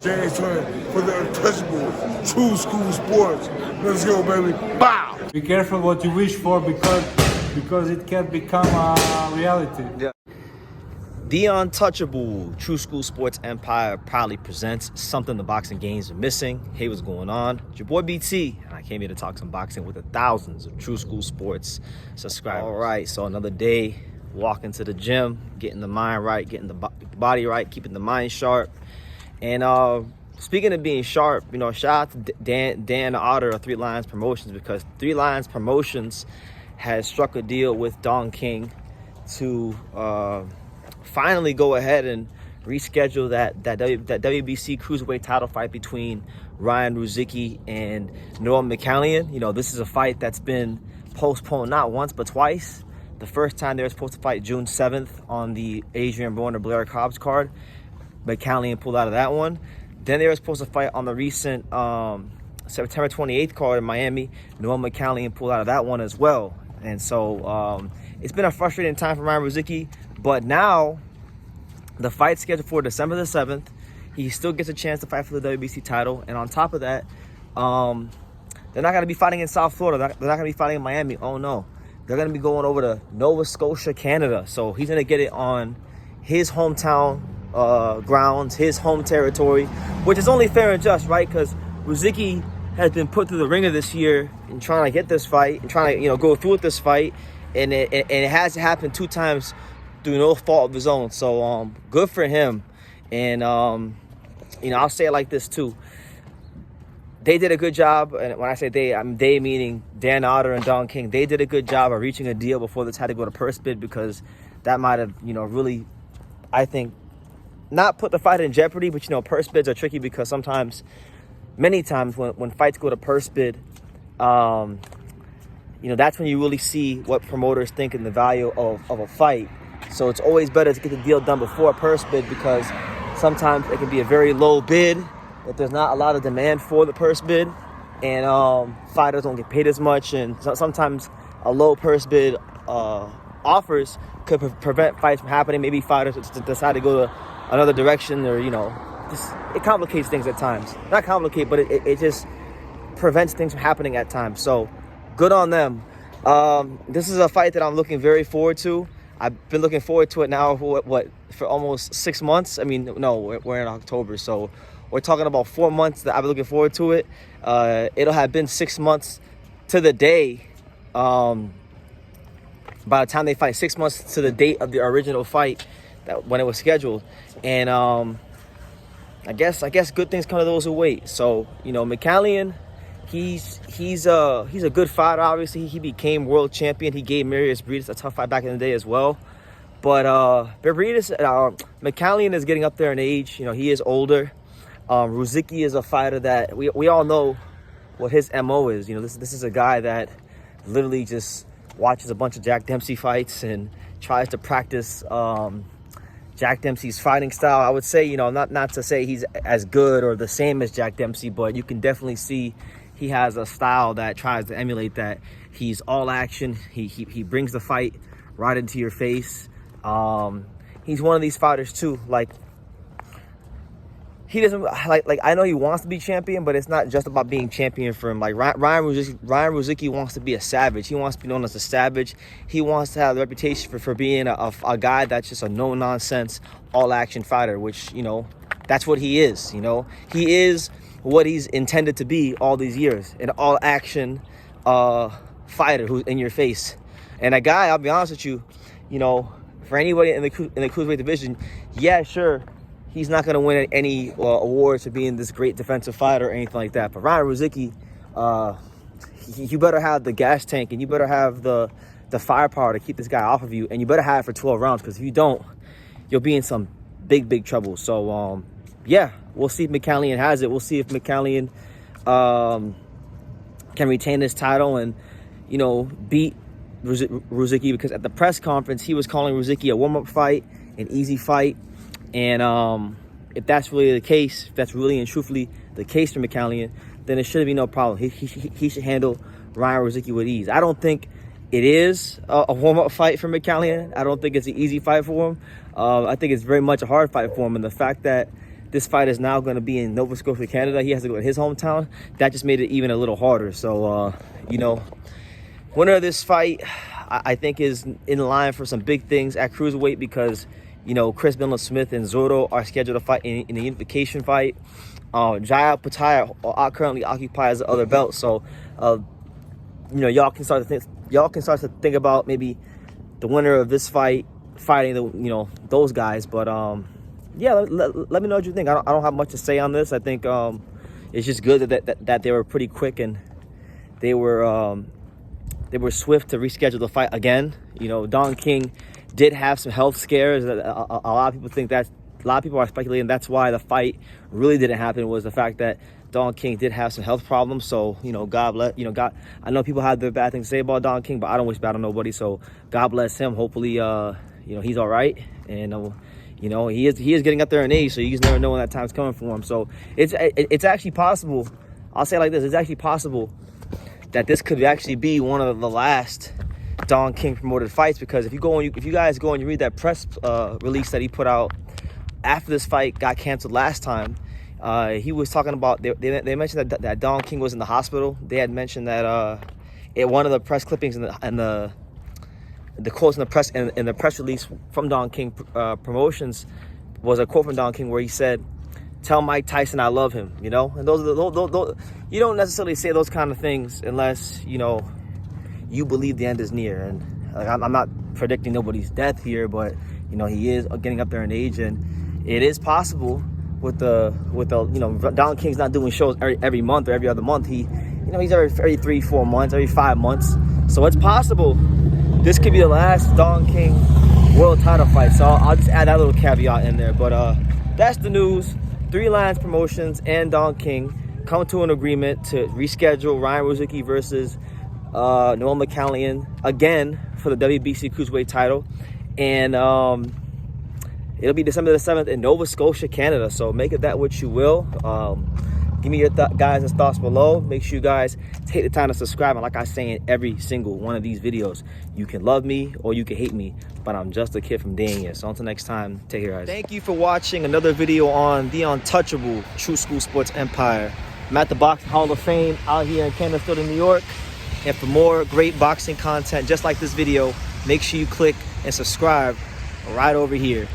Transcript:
James Turner for the untouchable true school sports. Let's go, baby. Bow! Be careful what you wish for because it can become a reality. Yeah. The Untouchable True School Sports Empire proudly presents something the boxing games are missing. Hey, what's going on? It's your boy BT, and I came here to talk some boxing with the thousands of True School Sports subscribers. All right, so another day, walking to the gym, getting the mind right, getting the body right, keeping the mind sharp. And speaking of being sharp, shout out to Dan Otter of 3 Lions Promotions, because 3 Lions Promotions has struck a deal with Don King to finally go ahead and reschedule that WBC cruiserweight title fight between Ryan Rozicki and Noel Mikaelian. This is a fight that's been postponed not once but twice. The first time they were supposed to fight June 7th on the Adrian Broner Blair Cobbs card. Mikaelian pulled out of that one. Then they were supposed to fight on the recent September 28th card in Miami. Noel Mikaelian pulled out of that one as well. And so it's been a frustrating time for Ryan Rozicki. But now the fight's scheduled for December the 7th. He still gets a chance to fight for the WBC title. And on top of that, they're not going to be fighting in South Florida. They're not going to be fighting in Miami. Oh, no. They're going to be going over to Nova Scotia, Canada. So he's going to get it on his hometown grounds, his home territory, which is only fair and just, right? Because Rozicki has been put through the ringer this year in trying to get this fight and trying to go through with this fight, and it has happened 2 times through no fault of his own. So good for him. And I'll say it like this too: they did a good job, and when I say they, I'm they meaning Dan Otter and Don King. They did a good job of reaching a deal before this had to go to purse bid, because that might have really, I think, not put the fight in jeopardy. But purse bids are tricky because many times when fights go to purse bid, that's when you really see what promoters think and the value of a fight. So it's always better to get the deal done before a purse bid, because sometimes it can be a very low bid if there's not a lot of demand for the purse bid, and fighters don't get paid as much. And sometimes a low purse bid offers could prevent fights from happening. Maybe fighters decide to go to another direction, or it complicates things at times. Not complicate, but it just prevents things from happening at times. So good on them. This is a fight that I'm looking very forward to. I've been looking forward to it now for almost 6 months. I mean, no, we're in October, so we're talking about 4 months that I've been looking forward to it. It'll have been 6 months to the day. By the time they fight, 6 months to the date of the original fight, when it was scheduled. And I guess good things come to those who wait. So Mikaelian, he's a good fighter. Obviously, he became world champion. He gave Marius Briedis a tough fight back in the day as well. But Mikaelian is getting up there in age. He is older. Rozicki is a fighter that we all know what his MO is. This is a guy that literally just watches a bunch of Jack Dempsey fights and tries to practice Jack Dempsey's fighting style. I would say, not to say he's as good or the same as Jack Dempsey, but you can definitely see he has a style that tries to emulate that. He's all action. He brings the fight right into your face. He's one of these fighters too. He doesn't I know he wants to be champion, but it's not just about being champion for him. Ryan Rozicki wants to be a savage. He wants to be known as a savage. He wants to have the reputation for being a guy that's just a no-nonsense, all-action fighter, which, that's what he is, He is what he's intended to be all these years, an all-action fighter who's in your face. And a guy, I'll be honest with you, for anybody in the cruiserweight division, yeah, sure, he's not going to win any awards for being this great defensive fighter or anything like that. But Ryan Rozicki, you better have the gas tank, and you better have the firepower to keep this guy off of you. And you better have it for 12 rounds, because if you don't, you'll be in some big trouble. So, yeah, we'll see if Mikaelian has it. We'll see if Mikaelian can retain his title and, beat Rozicki, because at the press conference, he was calling Rozicki a warm-up fight, an easy fight. And if that's really the case, if that's really and truthfully the case for Mikaelian, then it should be no problem. He should handle Ryan Rozicki with ease. I don't think it is a warm-up fight for Mikaelian. I don't think it's an easy fight for him. I think it's very much a hard fight for him. And the fact that this fight is now going to be in Nova Scotia, Canada. He has to go to his hometown. That just made it even a little harder. So, you know, winner of this fight, I think, is in line for some big things at cruiserweight because, you know, Chris Benoit-Smith and Zotto are scheduled to fight in the unification fight. Jaya Pattaya currently occupies the other belt. So, you know, y'all can start to think about maybe the winner of this fight fighting those guys. But yeah, let me know what you think. I don't have much to say on this. I think it's just good that they were pretty quick and they were swift to reschedule the fight again. You know, Don King did have some health scares. A lot of people think that. A lot of people are speculating that's why the fight really didn't happen, was the fact that Don King did have some health problems. So, you know, God bless. You know, God. I know people have their bad things to say about Don King, but I don't wish bad on nobody. So, God bless him. Hopefully, you know, he's all right. And you know, he is getting up there in age, so you just never know when that time's coming for him. So it's actually possible. I'll say it like this: it's actually possible that this could actually be one of the last Don King promoted fights, because if you guys go and you read that press release that he put out after this fight got canceled last time, he was talking about they mentioned that Don King was in the hospital. They had mentioned that in one of the press clippings and the quotes in the press release from Don King Promotions was a quote from Don King where he said, "Tell Mike Tyson I love him." You know, and those you don't necessarily say those kind of things unless, you know, you believe the end is near. And like, I'm not predicting nobody's death here, but, you know, he is getting up there in age, and it is possible with the you know, Don King's not doing shows every month or every other month. He's every 3-4 months, every 5 months. So it's possible this could be the last Don King world title fight. So I'll just add that little caveat in there. But that's the news. 3 Lions Promotions and Don King come to an agreement to reschedule Ryan Rozicki versus Noel Mikaelian again for the WBC Cruiserweight title. And it'll be December the 7th in Nova Scotia, Canada. So make it that what you will. Give me your guys' thoughts below. Make sure you guys take the time to subscribe. And like I say in every single one of these videos, you can love me or you can hate me, but I'm just a kid from Dania. So until next time, take care, guys. Thank you for watching another video on the untouchable True School Sports Empire. I'm at the Boxing Hall of Fame out here in Canada, New York. And for more great boxing content just like this video, make sure you click and subscribe right over here.